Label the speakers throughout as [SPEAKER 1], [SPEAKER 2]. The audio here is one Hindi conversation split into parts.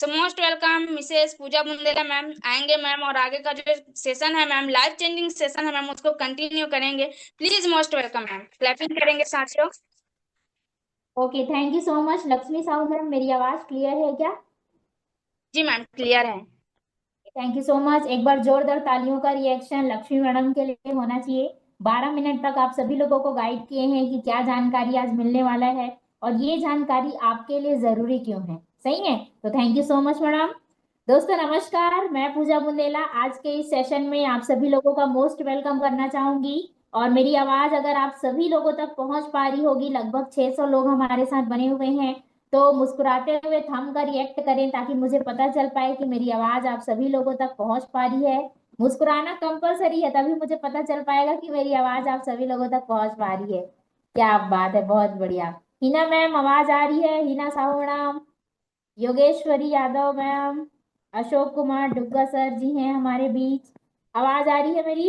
[SPEAKER 1] तो मोस्ट वेलकम मिसेस पूजा बुंदेला मैम आएंगे मैम, और आगे का जो सेशन है मैम, लाइफ चेंजिंग सेशन है मैम, उसको कंटिन्यू करेंगे। Please most welcome ma'am, clapping करेंगे साथियों।
[SPEAKER 2] Okay, thank you so much Lakshmi Sahu ma'am. मेरी आवाज क्लियर है क्या?
[SPEAKER 1] जी मैम, क्लियर है।
[SPEAKER 2] Thank you so much. एक बार जोरदार तालियों का रिएक्शन लक्ष्मी मैडम के लिए होना चाहिए। 12 मिनट तक आप सभी लोगों को गाइड किए हैं कि क्या जानकारी आज मिलने वाला है और ये जानकारी आपके लिए जरूरी क्यों है। सही है, तो thank you so much madam. दोस्तों नमस्कार, मैं पूजा बुंदेला आज के इस सेशन में आप सभी लोगों का मोस्ट वेलकम करना चाहूंगी। और मेरी आवाज अगर आप सभी लोगों तक पहुंच पा रही होगी, लगभग 600 लोग हमारे साथ बने हुए हैं, तो मुस्कुराते हुए थंब का रिएक्ट करें ताकि मुझे पता चल पाए कि मेरी आवाज आप सभी लोगों तक पहुंच पा रही है। मुस्कुराना कंपलसरी है, तभी मुझे पता चल पाएगा कि मेरी आवाज आप सभी लोगों तक पहुंच पा रही है। क्या बात है, बहुत बढ़िया। हिना मैम आवाज आ रही है? Hina Sahu madam, Yogeshwari Yadav ma'am, Ashok Kumar Dugga sir ji हैं हमारे बीच। आवाज आ रही है मेरी?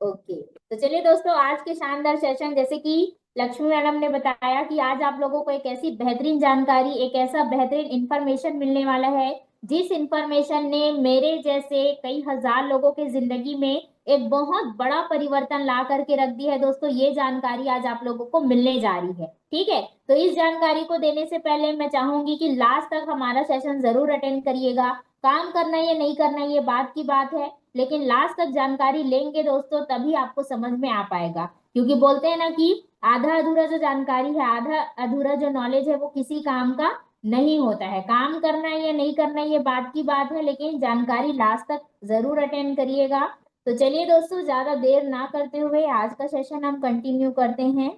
[SPEAKER 2] ओके, तो चलिए दोस्तों, आज के शानदार सेशन, जैसे कि लक्ष्मी मैडम ने बताया कि आज आप लोगों को एक ऐसी बेहतरीन जानकारी, एक ऐसा बेहतरीन इंफॉर्मेशन मिलने वाला है जिस इंफॉर्मेशन ने मेरे जैसे कई हजार लोगों की जिंदगी में एक बहुत बड़ा परिवर्तन ला करके रख दी है। दोस्तों ये जानकारी आज आप लोगों को मिलने जा रही है, ठीक है? तो इस जानकारी को देने से पहले मैं चाहूंगी कि लास्ट तक हमारा सेशन जरूर अटेंड करिएगा। काम करना है या नहीं करना है ये बात की बात है, लेकिन लास्ट तक जानकारी लेंगे दोस्तों तभी आपको समझ में आ पाएगा। क्योंकि बोलते हैं ना कि आधा अधूरा जो जानकारी है, आधा अधूरा जो नॉलेज है, वो किसी काम का नहीं होता है। काम करना है या नहीं करना है ये बात की बात है, लेकिन जानकारी लास्ट तक जरूर अटेंड करिएगा। तो चलिए दोस्तों, ज्यादा देर ना करते हुए आज का सेशन हम कंटिन्यू करते हैं।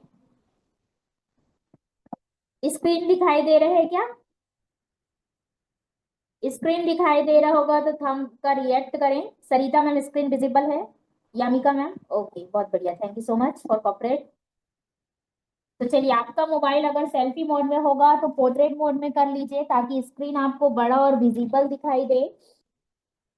[SPEAKER 2] स्क्रीन दिखाई दे रहे हैं क्या? स्क्रीन दिखाई दे रहा होगा तो थंब का रिएक्ट करें। सरिता मैम स्क्रीन विजिबल है? यामिका मैम, ओके, बहुत बढ़िया, thank you so much for cooperate. तो चलिए, आपका मोबाइल अगर सेल्फी मोड में होगा तो पोर्ट्रेट मोड में कर लीजिए ताकि स्क्रीन आपको बड़ा और विजिबल दिखाई दे।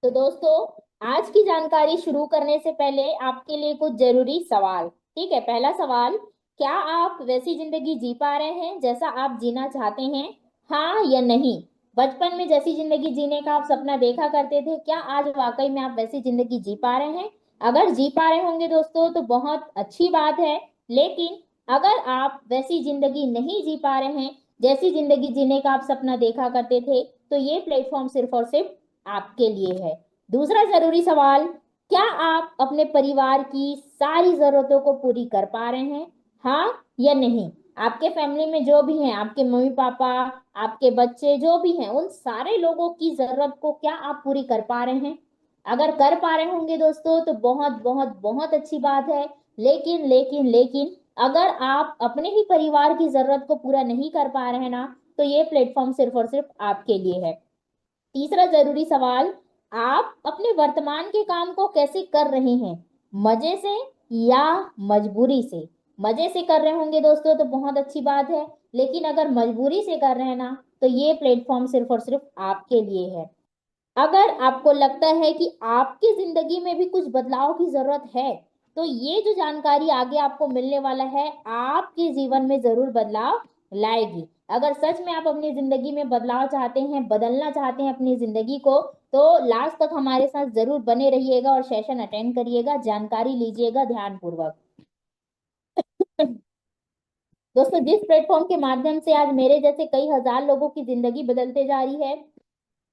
[SPEAKER 2] तो दोस्तों, आज की जानकारी शुरू करने से पहले आपके लिए कुछ जरूरी सवाल। ठीक है, पहला सवाल, क्या आप वैसी जिंदगी जी पा रहे हैं जैसा आप जीना चाहते हैं? हाँ या नहीं? बचपन में जैसी जिंदगी जीने का आप सपना देखा करते थे, क्या आज वाकई में आप वैसी जिंदगी जी पा रहे हैं? अगर जी पा रहे होंगे दोस्तों तो बहुत अच्छी बात है। लेकिन अगर आप वैसी जिंदगी नहीं जी पा रहे हैं जैसी जिंदगी जीने का आप सपना देखा करते थे, तो ये प्लेटफॉर्म सिर्फ और सिर्फ आपके लिए है। दूसरा जरूरी सवाल, क्या आप अपने परिवार की सारी जरूरतों को पूरी कर पा रहे हैं? हाँ या नहीं? आपके फैमिली में जो भी हैं, आपके मम्मी पापा, आपके बच्चे जो भी हैं, उन सारे लोगों की जरूरत को क्या आप पूरी कर पा रहे हैं? अगर कर पा रहे होंगे दोस्तों तो बहुत बहुत बहुत अच्छी बात है। लेकिन लेकिन लेकिन अगर आप अपने ही परिवार की जरूरत को पूरा नहीं कर पा रहे हैं ना, तो ये प्लेटफॉर्म सिर्फ और सिर्फ आपके लिए है। तीसरा जरूरी सवाल, आप अपने वर्तमान के काम को कैसे कर रहे हैं? मजे से या मजबूरी से? मजे से कर रहे होंगे दोस्तों तो बहुत अच्छी बात है, लेकिन अगर मजबूरी से कर रहे हैं ना, तो ये प्लेटफॉर्म सिर्फ और सिर्फ आपके लिए है। अगर आपको लगता है कि आपकी जिंदगी में भी कुछ बदलाव की जरूरत है, तो ये जो जानकारी आगे आपको मिलने वाला है आपके जीवन में जरूर बदलाव लाएगी। अगर सच में आप अपनी जिंदगी में बदलाव चाहते हैं, बदलना चाहते हैं अपनी जिंदगी को, तो लास्ट तक हमारे साथ जरूर बने रहिएगा और सेशन अटेंड करिएगा, जानकारी लीजिएगा ध्यानपूर्वक। दोस्तों, जिस प्लेटफॉर्म के माध्यम से आज मेरे जैसे कई हजार लोगों की जिंदगी बदलते जा रही है,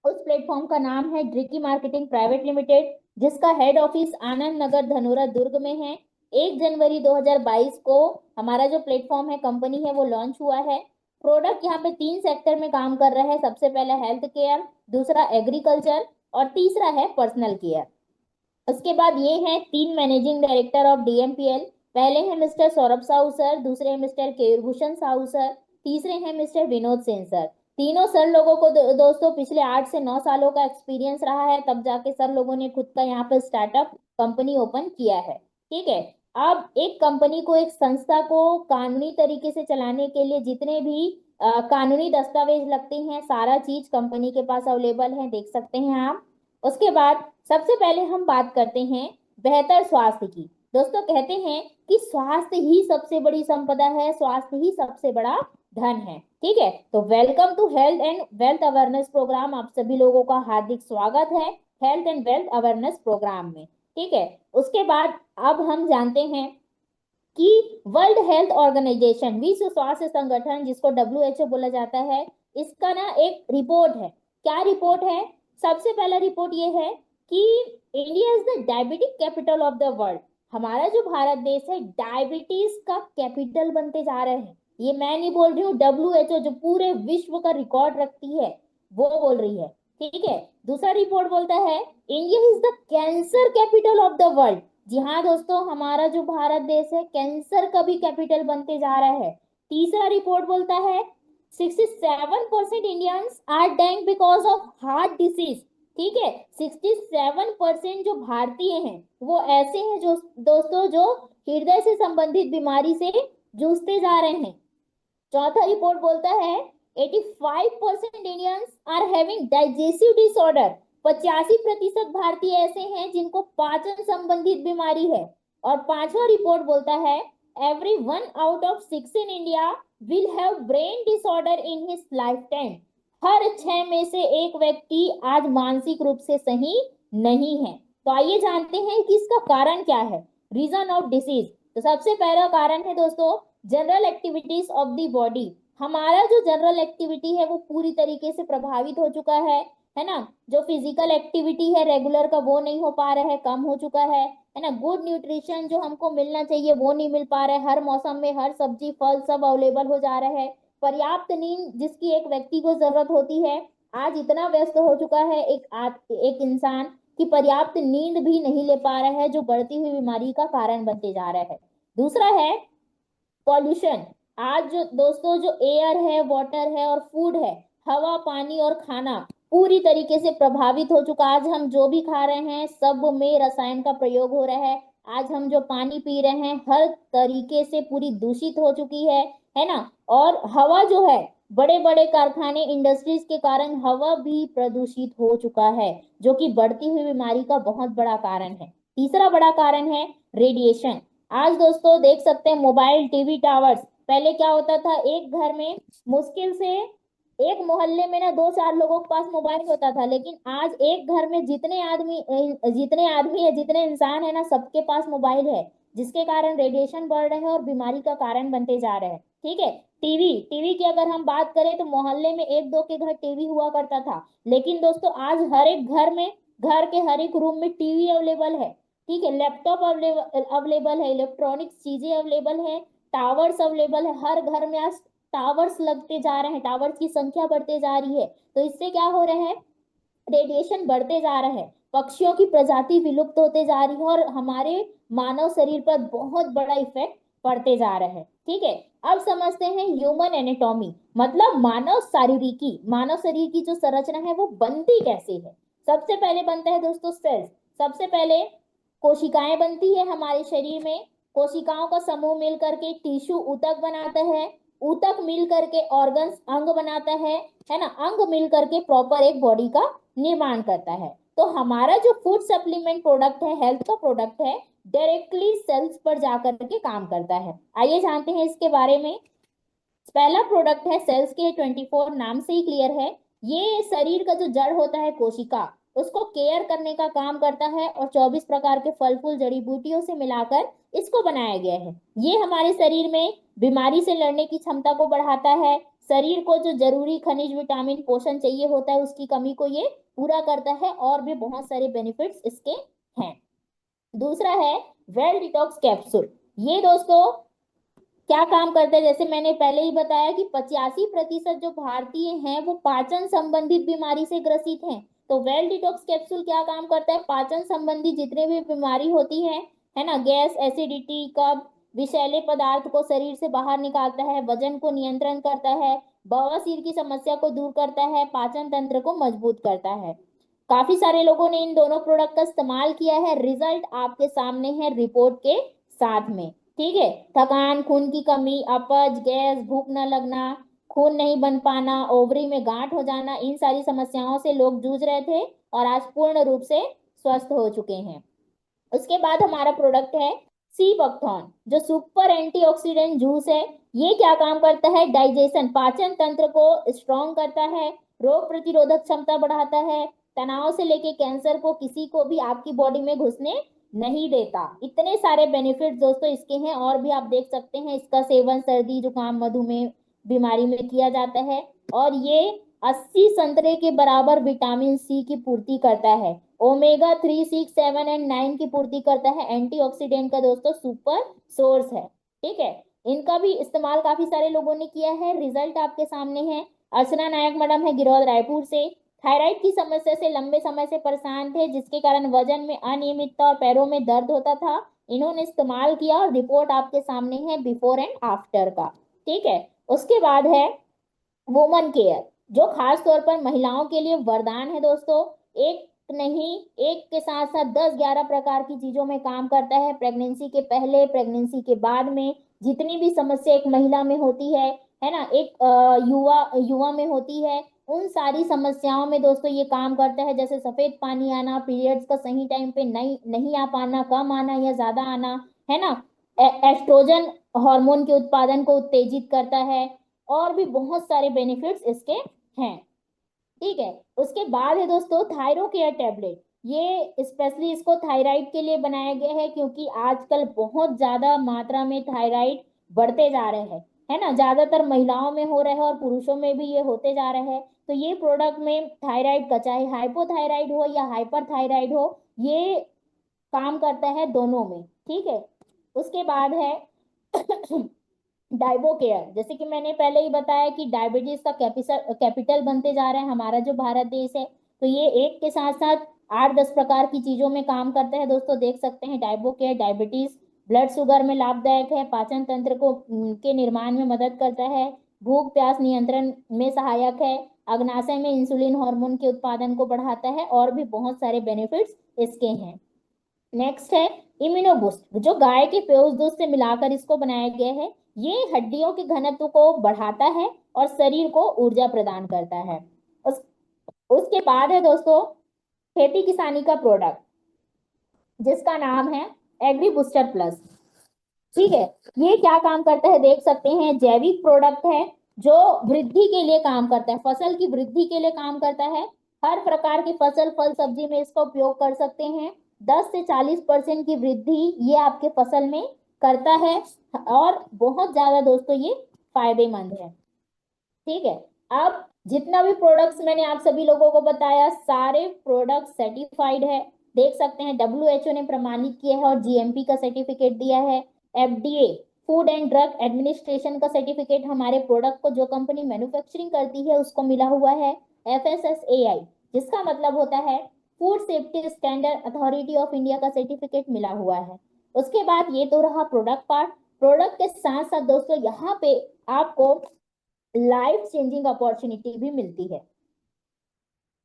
[SPEAKER 2] उस प्लेटफॉर्म का नाम है ड्रिकी मार्केटिंग प्राइवेट लिमिटेड, जिसका हेड ऑफिस आनंद नगर धनोरा दुर्ग में है। 1 जनवरी 2022 को हमारा जो प्लेटफॉर्म है, कंपनी है, वो लॉन्च हुआ है। प्रोडक्ट यहाँ पे 3 सेक्टर में काम कर रहा है। सबसे पहला हेल्थ केयर, दूसरा एग्रीकल्चर और तीसरा है पर्सनल केयर। उसके बाद ये हैं 3 मैनेजिंग डायरेक्टर ऑफ डीएमपीएल। पहले हैं मिस्टर सौरभ साहू सर, दूसरे हैं मिस्टर केयूरभूषण साहू सर, तीसरे हैं मिस्टर विनोद सेन सर। तीनों सर लोगों को दोस्तों पिछले 8 से 9 सालों का एक्सपीरियंस रहा है, तब जाके सर लोगों ने खुद का यहाँ पे स्टार्टअप कंपनी ओपन किया है। ठीक है, अब एक कंपनी को, एक संस्था को कानूनी तरीके से चलाने के लिए जितने भी कानूनी दस्तावेज लगते हैं, सारा चीज कंपनी के पास अवेलेबल है, देख सकते हैं आप। उसके बाद सबसे पहले हम बात करते हैं बेहतर स्वास्थ्य की। दोस्तों कहते हैं कि स्वास्थ्य ही सबसे बड़ी संपदा है, स्वास्थ्य ही सबसे बड़ा धन है। ठीक है, तो welcome to health and wealth awareness programme. आप सभी लोगों का हार्दिक स्वागत है health and wealth awareness programme में। ठीक है, उसके बाद अब हम जानते हैं कि वर्ल्ड हेल्थ ऑर्गेनाइजेशन, विश्व स्वास्थ्य संगठन, जिसको WHO बोला जाता है, इसका ना एक रिपोर्ट है। क्या रिपोर्ट है? सबसे पहला रिपोर्ट ये है कि India is the diabetic capital of the world. हमारा जो भारत देश है डायबिटीज का कैपिटल बनते जा रहे हैं। ये मैं नहीं बोल रही हूँ, WHO जो पूरे विश्व का रिकॉर्ड रखती है वो बोल रही है। ठीक है, दूसरा रिपोर्ट बोलता है India is the cancer capital of the world. जी हाँ दोस्तों, हमारा जो भारत देश है कैंसर का भी कैपिटल बनते जा रहा है। तीसरा रिपोर्ट बोलता है 67% Indians are dying because of heart disease. ठीक है, 67% जो भारतीय हैं वो ऐसे हैं जो दोस्तों जो हृदय से संबंधित बीमारी से जूझते जा रहे हैं। चौथा रिपोर्ट बोलता है 85% Indians are having digestive disorder. 85% भारतीय ऐसे हैं जिनको पाचन संबंधित बीमारी है। और पांचवा रिपोर्ट बोलता है every 1 out of 6 in India will have brain disorder in his lifetime. हर 6 में से एक व्यक्ति आज मानसिक रूप से सही नहीं है। तो आइए जानते हैं कि इसका कारण क्या है, रीजन ऑफ डिसीज। तो सबसे पहला कारण है दोस्तों general activities of the body. हमारा जो जनरल एक्टिविटी है वो पूरी तरीके से प्रभावित हो चुका है ना। जो फिजिकल एक्टिविटी है रेगुलर का वो नहीं हो पा रहा है, कम हो चुका है ना। गुड न्यूट्रिशन जो हमको मिलना चाहिए वो नहीं मिल पा रहा है। हर मौसम में हर सब्जी फल सब अवेलेबल हो जा रहा है। पर्याप्त नींद जिसकी एक व्यक्ति को जरूरत होती है, आज इतना व्यस्त हो चुका है एक इंसान कि पर्याप्त नींद भी नहीं ले पा रहा है, जो बढ़ती हुई बीमारी का कारण बनते जा रहा है। दूसरा है पॉल्यूशन। आज जो दोस्तों जो एयर है, वाटर है और फूड है, हवा पानी और खाना पूरी तरीके से प्रभावित हो चुका। आज हम जो भी खा रहे हैं सब में रसायन का प्रयोग हो रहा है। आज हम जो पानी पी रहे हैं हर तरीके से पूरी दूषित हो चुकी है ना। और हवा जो है बड़े बड़े कारखाने इंडस्ट्रीज के कारण हवा भी प्रदूषित हो चुका है, जो कि बढ़ती हुई बीमारी का बहुत बड़ा कारण है। तीसरा बड़ा कारण है रेडिएशन। आज दोस्तों देख सकते हैं मोबाइल टीवी टावर्स। पहले क्या होता था, एक घर में मुश्किल से एक मोहल्ले में ना 2-4 लोगों के पास मोबाइल होता था, लेकिन आज एक घर में जितने आदमी है, जितने इंसान है ना, सबके पास मोबाइल है, जिसके कारण रेडिएशन बढ़ रहे हैं और बीमारी का कारण बनते जा रहे हैं। ठीक है, टीवी टीवी की अगर हम बात करें तो मोहल्ले में 1-2 के घर टीवी हुआ करता था, लेकिन दोस्तों आज हर एक घर में, घर के हर एक रूम में टीवी अवेलेबल है। ठीक है, लैपटॉप अवेलेबल है, इलेक्ट्रॉनिक्स चीजें अवेलेबल है, टावर्स अवेलेबल है। हर घर में आज टावर्स लगते जा रहे हैं, टावर्स की संख्या बढ़ते जा रही है। तो इससे क्या हो रहा है, रेडिएशन बढ़ते जा रहा है, पक्षियों की प्रजाति विलुप्त होते जा रही है और हमारे मानव शरीर पर बहुत बड़ा इफेक्ट पड़ते जा रहा है। ठीक है, अब समझते हैं ह्यूमन एनाटॉमी, मतलब मानव शरीर की जो संरचना है वो बनती कैसे है। सबसे पहले बनता है दोस्तों सेल्स। सबसे पहले कोशिकाएं बनती है हमारे शरीर में। कोशिकाओं का समूह मिल करके टिश्यू ऊतक बनाता है, ऊतक मिल करके ऑर्गन्स अंग बनाता है ना। अंग मिल करके प्रॉपर एक बॉडी का निर्माण करता है। तो हमारा जो फूड सप्लीमेंट प्रोडक्ट है, हेल्थ का प्रोडक्ट है, डायरेक्टली सेल्स पर जाकर के काम करता है। आइए जानते हैं इसके बारे में। पहला प्रोडक्ट है सेल्स के 24 नाम से ही क्लियर है। ये शरीर का जो जड़ होता है कोशिका, उसको केयर करने का काम करता है और 24 प्रकार के फल फूल जड़ी बूटियों से मिलाकर इसको बनाया गया है। ये हमारे शरीर में बीमारी से लड़ने की क्षमता को बढ़ाता है। शरीर को जो जरूरी खनिज विटामिन पोषण चाहिए होता है उसकी कमी को ये पूरा करता है और भी बहुत सारे बेनिफिट्स इसके हैं। दूसरा है वेल डिटॉक्स कैप्सूल। ये दोस्तों क्या काम करता है, जैसे मैंने पहले ही बताया कि 85% जो भारतीय हैं वो पाचन संबंधित बीमारी से ग्रसित हैं। तो वेल डिटॉक्स कैप्सूल क्या काम करता है, पाचन संबंधी जितने भी बीमारी होती है ना, गैस एसिडिटी कब्ज विषैले पदार्थ को शरीर से बाहर निकालता है, वजन को नियंत्रण करता है, बवासीर की समस्या को दूर करता है, पाचन तंत्र को मजबूत करता है। काफी सारे लोगों ने इन दोनों प्रोडक्ट का इस्तेमाल किया है, रिजल्ट आपके सामने है रिपोर्ट के साथ में। ठीक है, थकान, खून की कमी, अपच, गैस, भूख न लगना, खून नहीं बन पाना, ओवरी में गांठ हो जाना, इन सारी समस्याओं से लोग जूझ रहे थे और आज पूर्ण रूप से स्वस्थ हो चुके हैं। उसके बाद हमारा प्रोडक्ट है सी बकथॉर्न जो सुपर एंटीऑक्सीडेंट जूस है, ये क्या काम करता है, डाइजेशन पाचन तंत्र को स्ट्रॉन्ग करता है, रोग प्रतिरोधक क्षमता बढ़ाता है, तनाव से लेके कैंसर को किसी को भी आपकी बॉडी में घुसने नहीं देता। इतने सारे बेनिफिट्स दोस्तों इसके हैं। और भी आप देख सकते हैं इसका सेवन सर्दी जुकाम मधुमेह बीमारी में किया जाता है। और ये 80 संतरे के बराबर विटामिन सी की पूर्ति करता है, ओमेगा 3, 6, 7 एंड 9 की पूर्ति करता है, एंटीऑक्सीडेंट का दोस्तों सुपर सोर्स है। ठीक है, इनका भी इस्तेमाल काफी सारे लोगों ने किया है। रिजल्ट आपके सामने है। अर्चना नायक मैडम है गिरौद रायपुर से, थायराइड की समस्या से लंबे समय से परेशान थे, जिसके कारण वजन में अनियमितता और पैरों में दर्द होता था। इन्होंने इस्तेमाल किया और रिपोर्ट आपके सामने है बिफोर एंड आफ्टर का। ठीक है, उसके बाद है वुमन केयर, जो खास तौर पर महिलाओं के लिए वरदान है दोस्तों। एक नहीं, एक के साथ साथ 10-11 प्रकार की चीजों में काम करता है। प्रेगनेंसी के पहले, प्रेगनेंसी के बाद में जितनी भी समस्या एक महिला में होती है ना, एक युवा युवा में होती है, उन सारी समस्याओं में दोस्तों ये काम करता है। जैसे सफेद पानी आना, पीरियड्स का सही टाइम पे नहीं नहीं आ पाना, कम आना या ज्यादा आना, है ना, एस्ट्रोजन हार्मोन के उत्पादन को उत्तेजित करता है, और भी बहुत सारे बेनिफिट्स इसके हैं। ठीक है, उसके बाद है दोस्तों थायरो केयर टैबलेट। ये स्पेशली इसको थायराइड के लिए बनाया गया है, क्योंकि आजकल बहुत ज्यादा मात्रा में थायराइड बढ़ते जा रहे हैं, है ना, ज्यादातर महिलाओं में हो रहे हैं और पुरुषों में भी ये होते जा रहे हैं। तो ये प्रोडक्ट में थायराइड का, चाहे हाइपोथायराइड हो या हाइपरथायराइड हो, ये काम करता है दोनों में। ठीक है, उसके बाद है डाइबो केयर। जैसे कि मैंने पहले ही बताया कि डायबिटीज का कैपिटल बनते जा रहा है हमारा जो भारत देश है, तो ये एक के साथ साथ 8-10 प्रकार की चीजों में काम करता है दोस्तों। देख सकते हैं डाइबो केयर डायबिटीज, ब्लड शुगर में लाभदायक है, पाचन तंत्र को के निर्माण में मदद करता है, भूख प्यास नियंत्रण में सहायक है, अग्नाशय में इंसुलिन हार्मोन के उत्पादन को बढ़ाता है, और भी बहुत सारे बेनिफिट्स इसके हैं। नेक्स्ट है इम्यूनोबूस्ट, जो गाय के पेउस दूध से मिलाकर इसको बनाया गया है। ये हड्डियों के घनत्व को बढ़ाता है और शरीर को ऊर्जा प्रदान करता है। उस, उसके बाद है दोस्तों खेती किसानी का प्रोडक्ट, जिसका नाम है एग्री बूस्टर प्लस। ठीक है, ये क्या काम करता है देख सकते हैं, जैविक प्रोडक्ट है जो वृद्धि के लिए काम करता है, फसल की वृद्धि के लिए काम करता है। हर प्रकार की फसल, फल, सब्जी में इसका उपयोग कर सकते हैं। 10 से 40% की वृद्धि ये आपके फसल में करता है, और बहुत ज्यादा दोस्तों ये फायदेमंद है। ठीक है, अब जितना भी प्रोडक्ट्स मैंने आप सभी लोगों को बताया, सारे प्रोडक्ट सर्टिफाइड है। देख सकते हैं WHO ने प्रमाणित किया है और GMP का सर्टिफिकेट दिया है। FDA food and drug administration का सर्टिफिकेट हमारे प्रोडक्ट को, जो कंपनी मैन्युफैक्चरिंग करती है, उसको मिला हुआ है। FSSAI, जिसका मतलब होता है food safety standard authority of India का सर्टिफिकेट मिला हुआ है। उसके बाद ये तो रहा प्रोडक्ट पार्ट। प्रोडक्ट के साथ साथ दोस्तों यहाँ पे आपको लाइफ चेंजिंग अपॉर्चुनिटी भी मिलती है।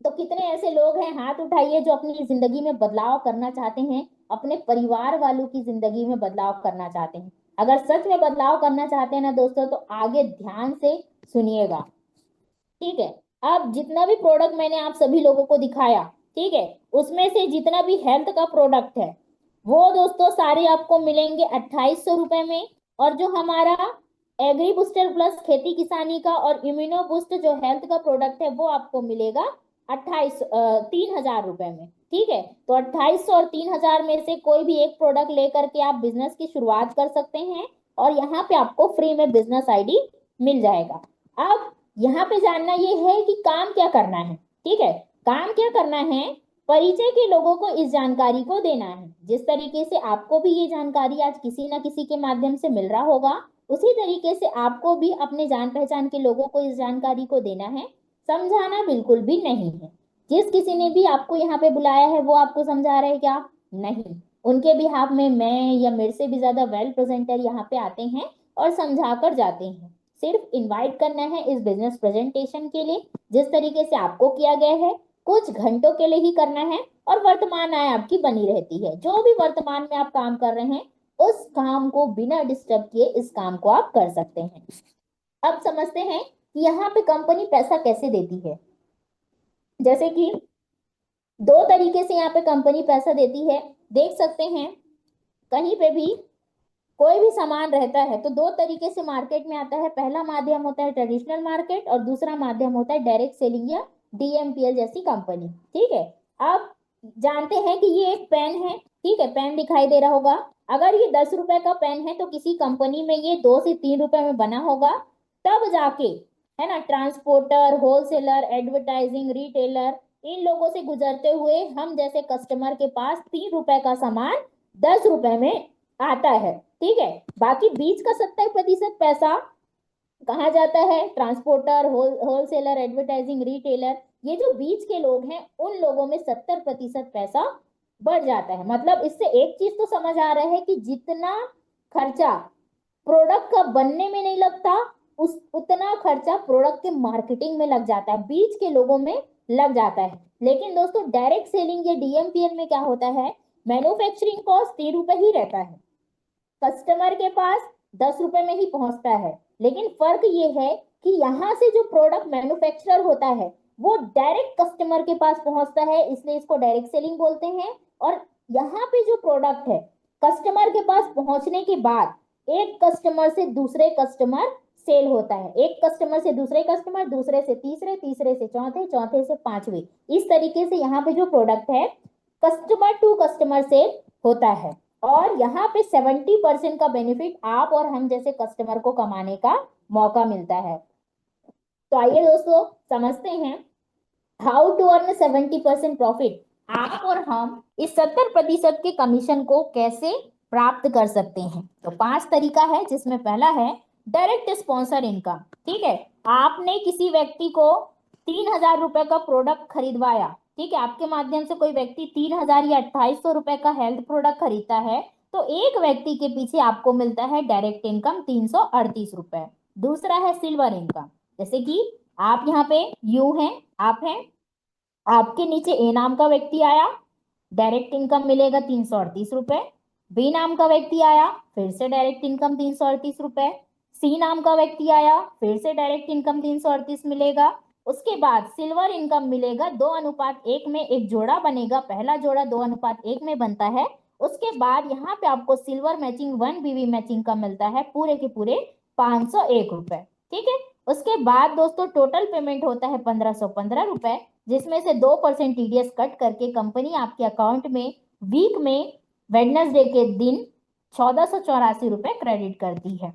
[SPEAKER 2] तो कितने ऐसे लोग हैं, हाथ उठाइए, जो अपनी जिंदगी में बदलाव करना चाहते हैं, अपने परिवार वालों की जिंदगी में बदलाव करना चाहते हैं। अगर सच में बदलाव करना चाहते हैं ना दोस्तों, तो आगे ध्यान से सुनिएगा। ठीक है, अब जितना भी प्रोडक्ट मैंने आप सभी लोगों को दिखाया, ठीक है, उसमें से जितना भी हेल्थ का प्रोडक्ट है, वो दोस्तों सारे आपको मिलेंगे 2800 रुपए में। और जो हमारा एग्री बूस्टर प्लस खेती किसानी का और इम्यूनो बूस्ट जो हेल्थ का प्रोडक्ट है, वो आपको मिलेगा 3000 रुपए में। ठीक है, तो 2800 और 3000 में से कोई भी एक प्रोडक्ट लेकर के आप बिजनेस की शुरुआत कर सकते हैं, और यहाँ पे आपको फ्री में बिजनेस आईडी मिल जाएगा। अब यहाँ पे जानना ये है कि काम क्या करना है। ठीक है, काम क्या करना है, परिचय के लोगों को इस जानकारी को देना है। जिस तरीके से आपको भी ये जानकारी आज किसी ना किसी के माध्यम से मिल रहा होगा, उसी तरीके से आपको भी अपने जान पहचान के लोगों को इस जानकारी को देना है। समझाना बिल्कुल भी नहीं है। जिस किसी ने भी आपको यहाँ पे बुलाया है, वो आपको समझा रहे क्या? नहीं, उनके बिहाफ में मैं या मेरे से भी ज्यादा वेल प्रेजेंटर यहाँ पे आते हैं और समझा कर जाते हैं। सिर्फ इनवाइट करना है इस बिजनेस प्रेजेंटेशन के लिए, जिस तरीके से आपको किया गया है, कुछ घंटों के लिए ही करना है, और वर्तमान आय आपकी बनी रहती है। जो भी वर्तमान में आप काम कर रहे हैं, उस काम को बिना डिस्टर्ब किए इस काम को आप कर सकते हैं। अब समझते हैं कि यहाँ पे कंपनी पैसा कैसे देती है। जैसे कि दो तरीके से यहाँ पे कंपनी पैसा देती है, देख सकते हैं। कहीं पे भी कोई भी सामान रहता है तो दो तरीके से मार्केट में आता है। पहला माध्यम होता है ट्रेडिशनल मार्केट और दूसरा माध्यम होता है डायरेक्ट सेलिंग या डीएमपीएल जैसी कंपनी। ठीक है, आप जानते हैं कि ये एक पेन है। ठीक है, पेन दिखाई दे रहा होगा। अगर ये 10 रुपए का पेन है तो किसी कंपनी में ये 2 से 3 रुपए में बना होगा, तब जाके, है ना, ट्रांसपोर्टर, होलसेलर, एडवर्टाइजिंग, रिटेलर, इन लोगों से गुजरते हुए हम जैसे कस्टमर के पास 3 रुपए का सामान 10 रुपए में आता है। ठीक है, बाकी बीच का 70% पैसा कहाँ जाता है? ट्रांसपोर्टर, होलसेलर, एडवर्टाइजिंग, रिटेलर, ये जो बीच के लोग हैं उन लोगों में 70% पैसा बढ़ जाता है। मतलब इससे एक चीज तो समझ आ रहा है कि जितना खर्चा प्रोडक्ट का बनने में नहीं लगता, उस उतना खर्चा प्रोडक्ट के मार्केटिंग में लग जाता है, बीच के लोगों में लग जाता है। लेकिन दोस्तों डायरेक्ट सेलिंग या डीएमपीएल में क्या होता है? मैन्युफैक्चरिंग कॉस्ट 3 रुपए ही रहता है, कस्टमर के पास 10 रुपए में ही पहुंचता है। लेकिन फर्क ये है कि यहाँ से जो प्रोडक्ट मैन्युफैक्चरर होता है वो डायरेक्ट कस्टमर के पास पहुंचता है, इसलिए इसको डायरेक्ट सेलिंग बोलते हैं। और यहाँ पे जो प्रोडक्ट है कस्टमर के पास पहुंचने के बाद एक कस्टमर से दूसरे कस्टमर सेल होता है, एक कस्टमर से दूसरे कस्टमर, दूसरे से तीसरे, तीसरे से चौथे, चौथे से पांचवे, इस तरीके से यहाँ पे जो प्रोडक्ट है कस्टमर टू कस्टमर सेल होता है। और यहाँ पे 70% का बेनिफिट आप और हम जैसे कस्टमर को कमाने का मौका मिलता है। तो आइए दोस्तों समझते हैं हाउ टू अर्न 70% प्रॉफिट। आप और हम इस 70% के कमीशन को कैसे प्राप्त कर सकते हैं। तो 5 तरीका है, जिसमें पहला है डायरेक्ट स्पॉन्सर इनकम। ठीक है, आपने किसी व्यक्ति को 3,000 रुपए का प्रोडक्ट खरीदवाया। ठीक है, आपके माध्यम से कोई व्यक्ति 3,000 या 2,800 रुपए का हेल्थ प्रोडक्ट खरीदता है, तो एक व्यक्ति के पीछे आपको मिलता है डायरेक्ट इनकम 338 रुपए। दूसरा है सिल्वर इनकम, जैसे कि आप यहाँ पे यू हैं, आप हैं, आपके नीचे ए नाम का व्यक्ति आया, डायरेक्ट इनकम मिलेगा 338 रुपए। बी नाम का व्यक्ति आया, फिर से डायरेक्ट इनकम 338 रुपए। सी नाम का व्यक्ति आया, फिर से डायरेक्ट इनकम 338 मिलेगा। उसके बाद सिल्वर इनकम मिलेगा 2:1 में, एक जोड़ा बनेगा, पहला जोड़ा 2:1 में बनता है। उसके बाद यहाँ पे आपको सिल्वर मैचिंग 1 BV मैचिंग का मिलता है पूरे के पूरे 501 रुपए। ठीक है, उसके बाद दोस्तों टोटल पेमेंट होता है 1,515 रुपए, जिसमें से 2% टीडीएस कट करके कंपनी आपके अकाउंट में वीक में वेडनेसडे के दिन 1,484 रुपए क्रेडिट करती है।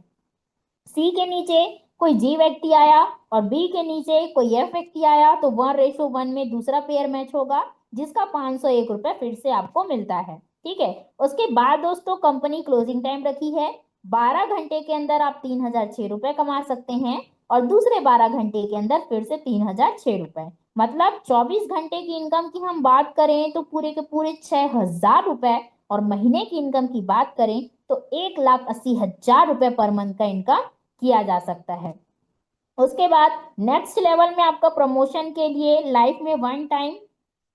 [SPEAKER 2] सी के नीचे कोई जी व्यक्ति आया और बी के नीचे कोई एफ व्यक्ति आया, तो 1:1 में दूसरा पेयर मैच होगा, जिसका 501 रुपए फिर से आपको मिलता है। ठीक है, उसके बाद दोस्तों कंपनी क्लोजिंग टाइम रखी है, 12 घंटे के अंदर आप 3,006 रुपए कमा सकते हैं, और दूसरे 12 घंटे के अंदर फिर से 3,006 रुपए। मतलब 24 घंटे की इनकम की हम बात करें तो पूरे के पूरे 6,000 रुपए, और महीने की इनकम की बात करें तो 1,80,000 रुपए पर मंथ का इनकम किया जा सकता है। उसके बाद नेक्स्ट लेवल में आपका प्रमोशन के लिए लाइफ में 1 टाइम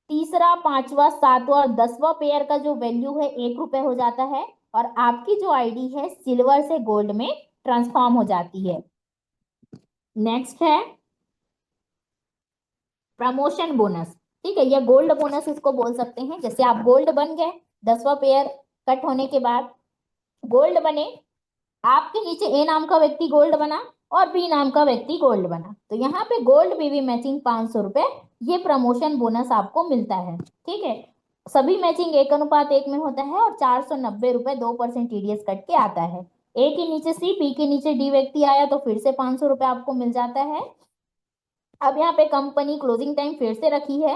[SPEAKER 2] तीसरा, पांचवा, सातवां और 10वां पेयर का जो वैल्यू है 1 रुपए हो जाता है, और आपकी जो आईडी है सिल्वर से गोल्ड में ट्रांसफॉर्म हो जाती है। नेक्स्ट है प्रमोशन बोनस। ठीक है, या गोल्ड बोनस इसको बोल सकते हैं। जैसे आप गोल्ड बन गए, 10वां पेयर कट होने के बाद गोल्ड बने, आपके नीचे ए नाम का व्यक्ति गोल्ड बना और बी नाम का व्यक्ति गोल्ड बना, तो यहाँ पे गोल्ड बीवी मैचिंग 500 रुपए, ये प्रमोशन बोनस आपको मिलता है। ठीक है, सभी मैचिंग 1:1 में होता है, और 490 रुपए 2% टीडीएस कट के आता है। ए के नीचे सी, बी के नीचे डी व्यक्ति आया तो फिर से 500 रुपए आपको मिल जाता है। अब यहाँ पे कंपनी क्लोजिंग टाइम फिर से रखी है,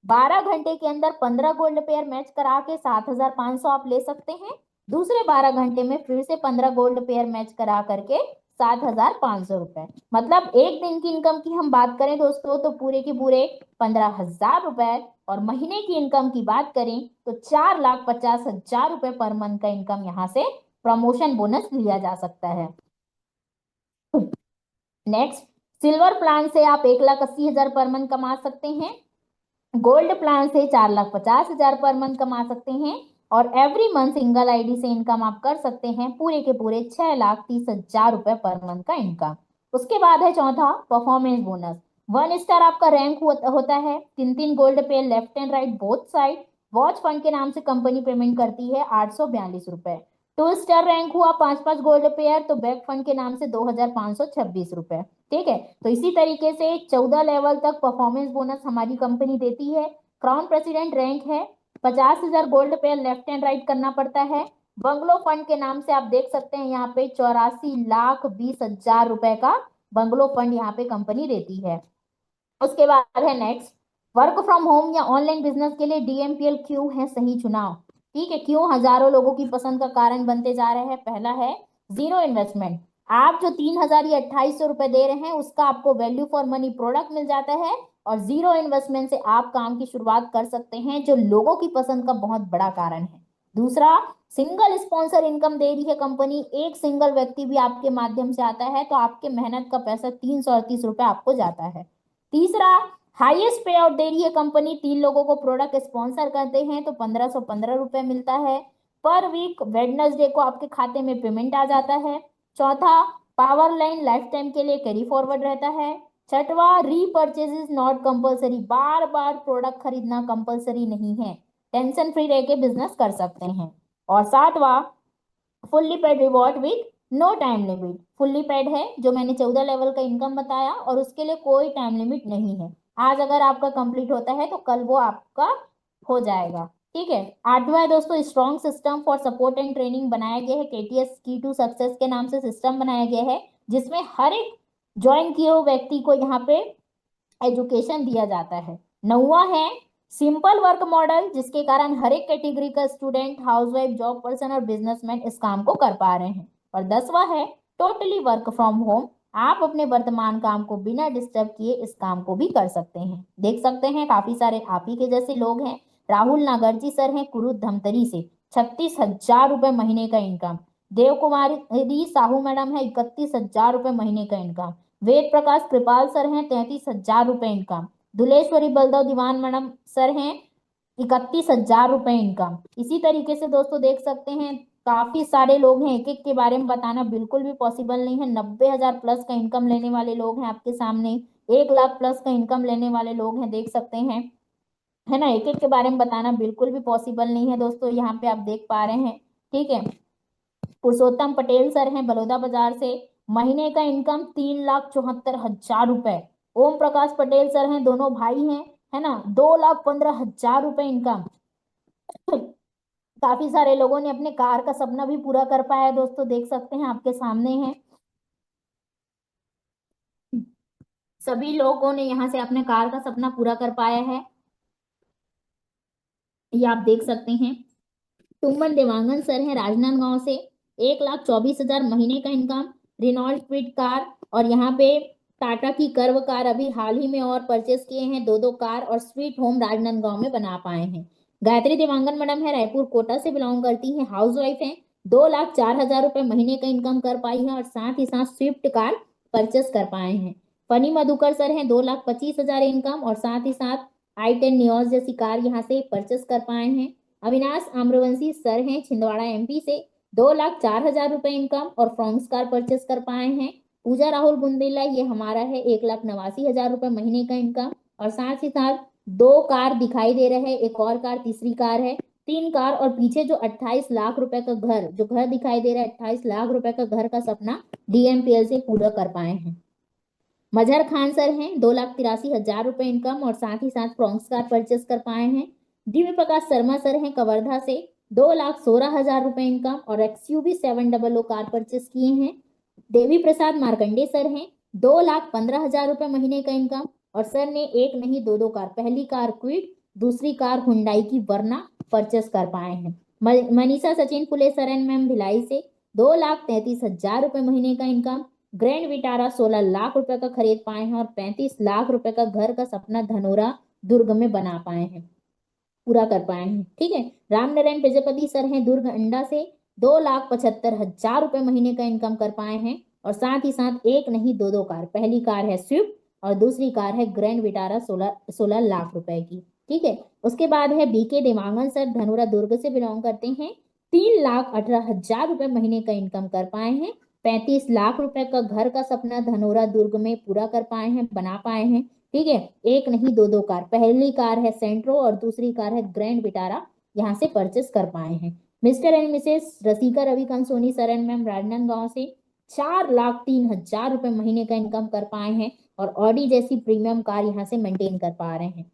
[SPEAKER 2] 12 घंटे के अंदर 15 गोल्ड पेयर मैच करा के 7,500 आप ले सकते हैं। दूसरे 12 घंटे में फिर से 15 गोल्ड पेयर मैच करा करके 7,500 रुपए। मतलब एक दिन की इनकम की हम बात करें दोस्तों तो पूरे के पूरे 15,000 रुपए, और महीने की इनकम की बात करें तो 4,50,000 रुपए पर मंथ का इनकम यहाँ से प्रमोशन बोनस लिया जा सकता है। नेक्स्ट, सिल्वर प्लान से आप 1,80,000 पर मंथ कमा सकते हैं, गोल्ड प्लान से 4,50,000 पर मंथ कमा सकते हैं, और एवरी मंथ सिंगल आईडी से इनकम आप कर सकते हैं पूरे के पूरे 6,30,000 रुपए पर मंथ का इनकम। उसके बाद है चौथा परफॉर्मेंस बोनस। 1 स्टार आपका रैंक होता है, 3 गोल्ड पे left and right both side. Watch fund के नाम से कंपनी पेमेंट करती है 842 रुपए। 2 स्टार रैंक हुआ 5-5 गोल्ड पेयर, तो बैक फंड के नाम से 2526 रुपए। ठीक है, तो इसी तरीके से 14 लेवल तक परफॉर्मेंस बोनस हमारी कंपनी देती है। क्राउन प्रेसिडेंट रैंक है, 50,000 gold pair left and right करना पड़ता है। बंगलो फंड के नाम से आप देख सकते हैं यहाँ पे 84,20,000 रुपए का बंगलो फंड यहाँ पे कंपनी देती है। उसके बाद है नेक्स्ट, वर्क फ्रॉम होम या ऑनलाइन बिजनेस के लिए डीएमपीएल क्यों है सही चुनाव। ठीक है, क्यों हजारों लोगों की पसंद का कारण बनते जा रहे हैं। पहला है जीरो इन्वेस्टमेंट। आप जो 3,000 या 2,800 रुपए दे रहे हैं उसका आपको वैल्यू फॉर मनी प्रोडक्ट मिल जाता है, और जीरो इन्वेस्टमेंट से आप काम की शुरुआत कर सकते हैं, जो लोगों की पसंद का बहुत बड़ा कारण है। दूसरा, सिंगल स्पॉन्सर इनकम दे रही है कंपनी, एक सिंगल व्यक्ति भी आपके माध्यम से आता है तो आपके मेहनत का पैसा 338 रुपए आपको जाता है। तीसरा, हाईएस्ट पे आउट दे रही है कंपनी, 3 लोगों को प्रोडक्ट स्पॉन्सर करते हैं तो 1515 रुपए मिलता है पर वीक। वेडनेसडे को आपके खाते में पेमेंट आ जाता है। चौथा, पावर लाइन लाइफ टाइम के लिए कैरी फॉरवर्ड रहता है। छठवा, repurchase is not compulsory, bar bar product खरीदना कंपलसरी नहीं है, टेंशन फ्री रह के बिजनेस कर सकते हैं। और सातवां, fully paid reward with no time limit. Fully paid है जो मैंने 14 लेवल का इनकम बताया, और उसके लिए कोई टाइम लिमिट नहीं है। आज अगर आपका कंप्लीट होता है तो कल वो आपका हो जाएगा। ठीक है, आठवां है दोस्तों, strong system for support and training बनाया गया है। केटीएस की टू सक्सेस के नाम से सिस्टम बनाया गया है, जिसमें हर एक ज्वाइन किए हुए व्यक्ति को यहाँ पे एजुकेशन दिया जाता है। नौवा है सिंपल वर्क मॉडल, जिसके कारण हर एक कैटेगरी का स्टूडेंट, हाउसवाइफ, जॉब पर्सन और बिजनेसमैन इस काम को कर पा रहे हैं। और 10वां है टोटली वर्क फ्रॉम होम, आप अपने वर्तमान काम को बिना डिस्टर्ब किए इस काम को भी कर सकते हैं। देख सकते हैं काफी सारे आप ही के जैसे लोग हैं। राहुल नागरजी सर हैं कुरुद धमतरी से, 36,000 रुपए महीने का इनकम। देव कुमारी साहू मैडम है, 31,000 रुपए महीने का इनकम। वेद प्रकाश कृपाल सर हैं, 33,000 रुपए इनकम। दुलेश्वरी बलदेव दीवान मैडम सर हैं, 31,000 रुपए इनकम। इसी तरीके से दोस्तों देख सकते हैं काफी सारे लोग हैं, एक एक के बारे में बताना बिल्कुल भी पॉसिबल नहीं है। 90,000 प्लस का इनकम लेने वाले लोग हैं आपके सामने, 1 लाख प्लस का इनकम लेने वाले लोग हैं, देख सकते हैं, है ना। एक एक के बारे में बताना बिल्कुल भी पॉसिबल नहीं है दोस्तों, यहाँ पे आप देख पा रहे हैं। ठीक है, पुरुषोत्तम पटेल सर हैं बलौदा बाजार से, महीने का इनकम 3,74,000 रुपए। ओम प्रकाश पटेल सर हैं, दोनों भाई हैं, है ना, 2,15,000 रुपए इनकम। काफी सारे लोगों ने अपने कार का सपना भी पूरा कर पाया है दोस्तों, देख सकते हैं आपके सामने है। सभी लोगों ने यहाँ से अपने कार का सपना पूरा कर पाया है, ये आप देख सकते हैं। टुम्बन देवांगन सर हैं राजनांदगांव से, 1,24,000 महीने का इनकम, रेनॉल्ट क्विड कार, और यहाँ पे टाटा की कर्व कार अभी हाल ही में और परचेस किए हैं, 2 कार, और स्वीट होम राजनांदगांव में बना पाए हैं। गायत्री देवांगन मैडम है, रायपुर कोटा से बिलोंग करती हैं, हाउस वाइफ है, 2,04,000 रुपए महीने का इनकम कर पाई है, और साथ ही साथ स्विफ्ट कार परचेस कर पाए हैं। फनी मधुकर सर हैं, 2,25,000 इनकम, और साथ ही साथ i10 नियोज जैसी कार यहाँ से परचेस कर पाए हैं। अविनाश आम्रवंशी सर हैं छिंदवाड़ा एमपी से, 2,04,000 रुपए इनकम और फ्रॉन्क्स कार परचेस कर पाए हैं। पूजा राहुल बुंदेला ये हमारा है, 1,89,000 रुपए महीने का इनकम, और साथ ही साथ 2 कार दिखाई दे रहे हैं, एक और कार तीसरी कार है, 3 कार, और पीछे जो 28 लाख रुपए का घर, जो घर दिखाई दे रहा है 28 लाख रुपए का घर का सपना डीएमपीएल से पूरा कर पाए हैं। मजहर खान सर हैं, 2,83,000 रुपए इनकम, और साथ ही साथ फ्रॉन्क्स कार परचेस कर पाए हैं। दिव्य प्रकाश शर्मा सर हैं कवर्धा से, 2,16,000 रुपए इनकम, और XUV 700 कार परचेस किए हैं। देवी प्रसाद मार्कंडे सर हैं, 2,15,000 रुपए महीने का इनकम, और सर ने एक नहीं 2 कार, पहली कार क्विड, दूसरी कार हुंडई की वरना परचेस कर पाए हैं। मनीषा सचिन फुले सरन मैम भिलाई से, 2,33,000 रुपए महीने का इनकम, ग्रैंड विटारा 16 लाख रुपए का खरीद पाए हैं, और 35 लाख रुपए का घर का सपना धनोरा दुर्ग में बना पाए हैं, पूरा कर पाए हैं। ठीक है, राम नारायण प्रजापति सर हैं दुर्ग अंडा से, 2,75,000 रुपए महीने का इनकम कर पाए हैं, और साथ ही साथ एक नहीं 2 कार, पहली कार है स्विफ्ट और दूसरी कार है ग्रैंड विटारा 16 लाख रुपए की। ठीक है, उसके बाद है बीके देवांगन सर, धनोरा दुर्ग से बिलोंग करते हैं, 3,18,000 रुपए महीने का इनकम कर पाए हैं, 35 लाख रुपए का घर का सपना धनोरा दुर्ग में पूरा कर पाए हैं, बना पाए हैं। ठीक है, एक नहीं 2 कार, पहली कार है सेंट्रो और दूसरी कार है ग्रैंड विटारा, यहाँ से परचेस कर पाए हैं। Mister and missus Rasika Ravi Kansoni sir and ma'am Rajnandgaon से 4,03,000 रुपए महीने का इनकम कर पाए हैं और ऑडी जैसी प्रीमियम कार यहाँ से मेंटेन कर पा रहे हैं।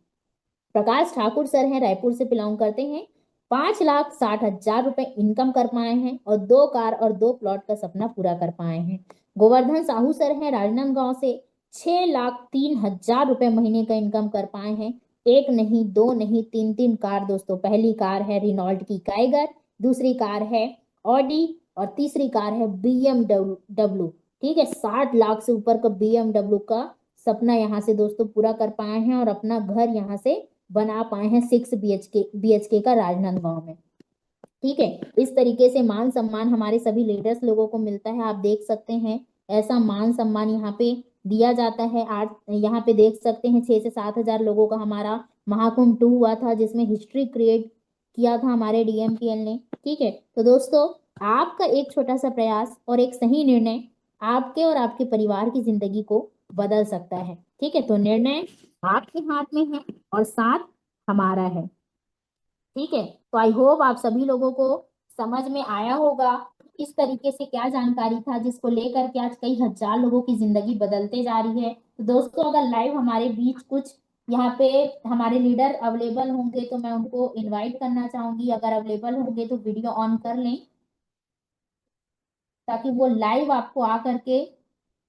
[SPEAKER 2] प्रकाश ठाकुर सर हैं, रायपुर से बिलोंग करते हैं, 5,60,000 रुपए इनकम कर पाए हैं और 2 कार और 2 प्लॉट का सपना पूरा कर पाए हैं। गोवर्धन साहू सर हैं, राजनांदगांव से, 6,03,000 रुपए महीने का इनकम कर पाए हैं। एक नहीं, दो नहीं, तीन तीन कार दोस्तों। पहली कार है रिनॉल्ट की काइगर, दूसरी कार है ऑडी और तीसरी कार है BMW। ठीक है, 60 लाख से ऊपर का BMW का सपना यहाँ से दोस्तों पूरा कर पाए हैं और अपना घर यहाँ से बना पाए हैं 6 BHK का राजनांदगांव में। ठीक है, इस तरीके से मान सम्मान हमारे सभी लीडर्स लोगों को मिलता है। आप देख सकते हैं ऐसा मान सम्मान यहाँ पे दिया जाता है। आज यहाँ पे देख सकते हैं 6 से 7 हजार लोगों का हमारा महाकुंभ 2 हुआ था, जिसमें हिस्ट्री क्रिएट किया था हमारे DMPL ने। ठीक है, तो दोस्तों आपका एक छोटा सा प्रयास और एक सही निर्णय आपके और आपके परिवार की जिंदगी को बदल सकता है। ठीक है, तो निर्णय आपके हाथ में है और साथ हमारा है। ठीक है, तो आई होप आप सभी लोगों को समझ में आया होगा इस तरीके से क्या जानकारी था जिसको लेकर के आज कई हजार लोगों की जिंदगी बदलते जा रही है। तो दोस्तों अगर लाइव हमारे बीच कुछ यहाँ पे हमारे लीडर अवेलेबल होंगे तो मैं उनको इनवाइट करना चाहूंगी। अगर अवेलेबल होंगे तो वीडियो ऑन कर लें ताकि वो लाइव आपको आकर के